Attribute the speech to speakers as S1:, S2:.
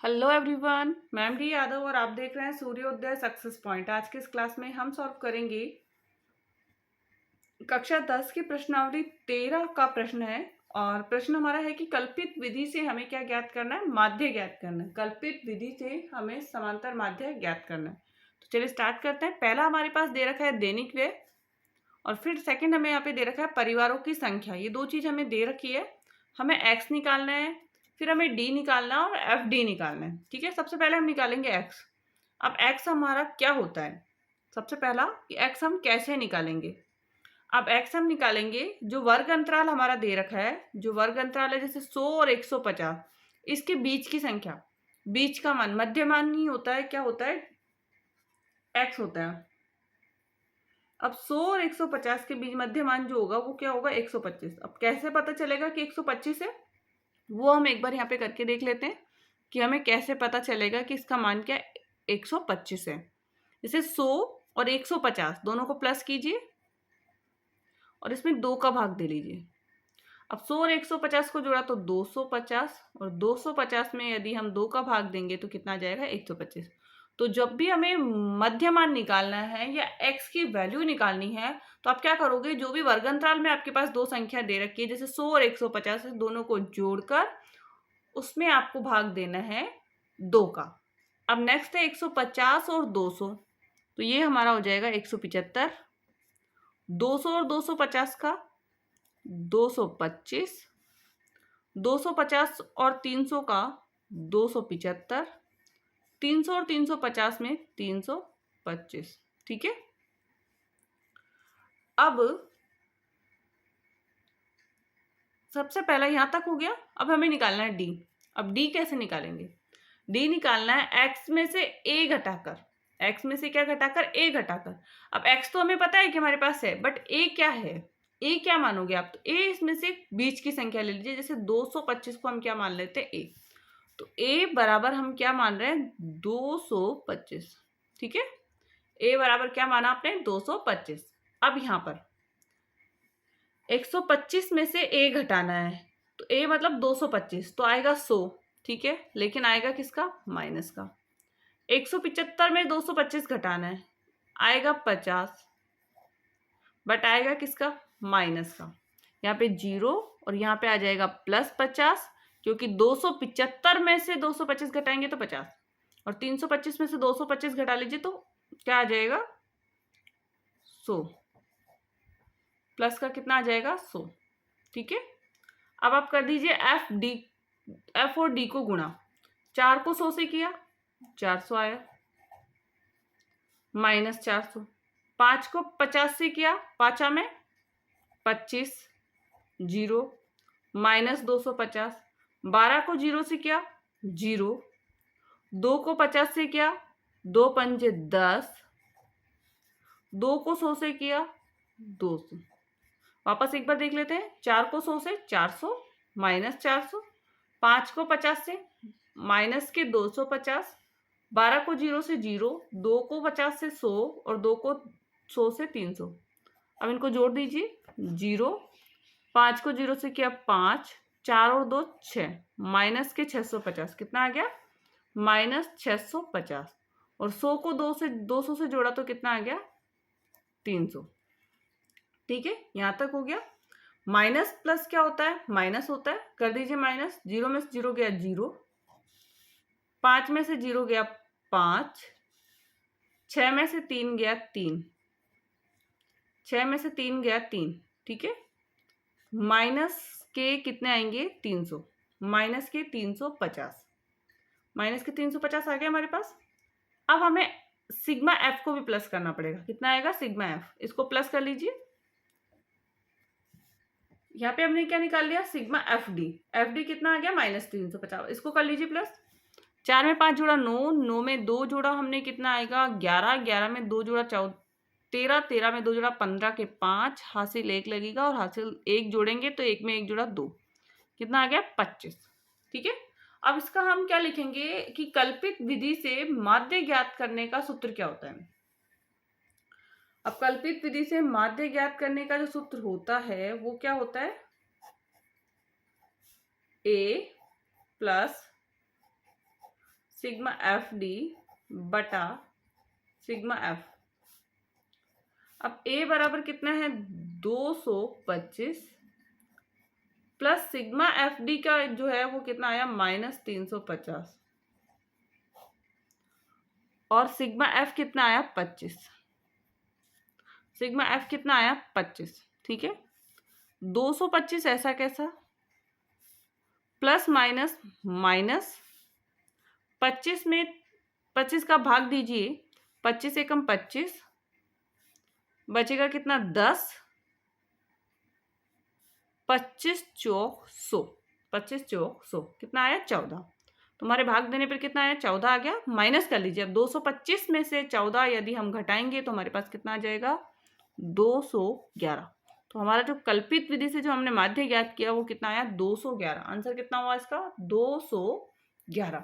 S1: Hello everyone, मैं D Yadav और आप देख रहे हैं सूर्योदय सक्सेस पॉइंट। आज के इस क्लास में हम सॉल्व करेंगे कक्षा 10 की प्रश्नावली 13 का प्रश्न है। और प्रश्न हमारा है कि कल्पित विधि से हमें क्या ज्ञात करना है? माध्य ज्ञात करना है। कल्पित विधि से हमें समांतर माध्य ज्ञात करना है। तो चलिए स्टार्ट करते हैं। पहला हमारे पास दे रखा है दैनिक व्यय, और फिर सेकंड हमें यहाँ पे दे रखा है परिवारों की संख्या। ये दो चीज हमें दे रखी है। हमें एक्स निकालना है, फिर हमें डी निकालना है और एफ डी निकालना है। ठीक है, सबसे पहले हम निकालेंगे एक्स। अब एक्स हमारा क्या होता है? सबसे पहला कि एक्स हम कैसे निकालेंगे। अब एक्स हम निकालेंगे, जो वर्ग अंतराल हमारा दे रखा है, जो वर्ग अंतराल है जैसे 100 और 150, इसके बीच की संख्या, बीच का मान, मध्य मान ही होता है, क्या होता है? एक्स होता है। अब 100 और 150 के बीच मध्य मान जो होगा वो क्या होगा? 125। अब कैसे पता चलेगा कि 125 है? वो हम एक बार यहाँ पे करके देख लेते हैं कि हमें कैसे पता चलेगा कि इसका मान क्या 125 है। जैसे 100 और 150 दोनों को प्लस कीजिए और इसमें 2 का भाग दे लीजिए। अब 100 और 150 को जोड़ा तो 250, और 250 में यदि हम 2 का भाग देंगे तो कितना आ जाएगा? 125। तो जब भी हमें मध्य मान निकालना है या x की वैल्यू निकालनी है तो आप क्या करोगे? जो भी वर्गांतराल में आपके पास दो संख्या दे रखी है, जैसे 100 और 150 है, दोनों को जोड़कर उसमें आपको भाग देना है 2 का। अब नेक्स्ट है 150 और 200, तो ये हमारा हो जाएगा 175। 200 और 250 का 225, 250 और 300 का 275, 300 और 350 में 325। ठीक है, अब सबसे पहला यहां तक हो गया। अब हमें निकालना है डी। अब डी कैसे निकालेंगे? डी निकालना है एक्स में से ए घटाकर, एक्स में से क्या घटाकर? ए घटाकर। अब एक्स तो हमें पता है कि हमारे पास है, बट ए क्या है? ए क्या मानोगे आप? तो ए इसमें से बीच की संख्या ले लीजिए। जैसे 225 को हम क्या मान लेते हैं? ए। तो ए बराबर हम क्या मान रहे हैं? 225। ठीक है, ए बराबर क्या माना आपने? 225। अब यहां पर 125 में से ए घटाना है, तो ए मतलब 225, तो आएगा 100। ठीक है, लेकिन आएगा किसका? माइनस का। 175 में 225 घटाना है, आएगा 50, बट आएगा किसका? माइनस का। यहाँ पे 0 और यहाँ पे आ जाएगा +50, क्योंकि 275 में से 225 घटाएंगे तो 50, और 325 में से 225 घटा लीजिए तो क्या आ जाएगा? 100। प्लस का कितना आ जाएगा? 100। ठीक है, अब आप कर दीजिए एफ डी, एफ और डी को गुणा। 4 को 100 से किया, 400 आया, -400। 5 को 50 से किया, 5 में 25, 0, -250। 12 को 0 से किया, 0। 2 को 50 से किया, 2 पंजे 10। 2 को 100 से किया, 200। वापस एक बार देख लेते हैं। 4 को 100 से 400, -400। 5 को 50 से माइनस के 250। 12 को 0 से 0, 2 को 50 से 100, और 2 को 100 से 300। अब इनको जोड़ दीजिए। 0, 5 को 0 से किया 5, 4 और 2 6, माइनस के 650। कितना आ गया? -650। और 100 को 200 से जोड़ा तो कितना आ गया? 300। ठीक है, यहां तक हो गया। माइनस प्लस क्या होता है? माइनस होता है। कर दीजिए माइनस। 0 में से 0 गया 0, 5 में से 0 गया 5, 6 में से 3 गया 3, 6 में से 3 गया 3। ठीक है, माइनस के कितने आएंगे? 300, माइनस के 350, माइनस के 350 आ गया हमारे पास। अब हमें सिग्मा एफ को भी प्लस करना पड़ेगा। कितना आएगा? Sigma F. इसको प्लस कर लीजिए। यहाँ पे हमने क्या निकाल लिया? Sigma F D. F D कितना आ गया? -350। इसको कर लीजिए प्लस। 4 में 5 जोड़ा 9, 9 में 2 जोड़ा हमने, कितना आएगा? 11, 11 में 2 जोड़ा 13, 13 में 2 जोड़ा 15 के 5, हासिल 1 लगेगा, और हासिल 1 जोड़ेंगे तो 1 में 1 जोड़ा 2, कितना आ गया? 25। ठीक है, अब इसका हम क्या लिखेंगे कि कल्पित विधि से माध्य ज्ञात करने का सूत्र क्या होता है। अब कल्पित विधि से माध्य ज्ञात करने का जो सूत्र होता है वो क्या होता है? a plus sigma F D बटा सिग्मा एफ। अब ए बराबर कितना है 225 प्लस सिग्मा एफ डी का जो है वो कितना आया -350 और सिग्मा एफ कितना आया 25। सिग्मा एफ कितना आया 25। ठीक है, 225 ऐसा कैसा, प्लस माइनस माइनस 25 में 25 का भाग दीजिए, 25 एकम 25, बचेगा कितना 10, 25 चौक 100, 25 चौक 100 कितना आया 14। तुम्हारे भाग देने पर कितना आया 14 आ गया। माइनस कर लीजिए, अब 225 में से 14 यदि हम घटाएंगे तो हमारे पास कितना आ जाएगा 211। तो हमारा जो कल्पित विधि से जो हमने माध्य ज्ञात किया वो कितना आया 211। आंसर कितना हुआ इसका 211।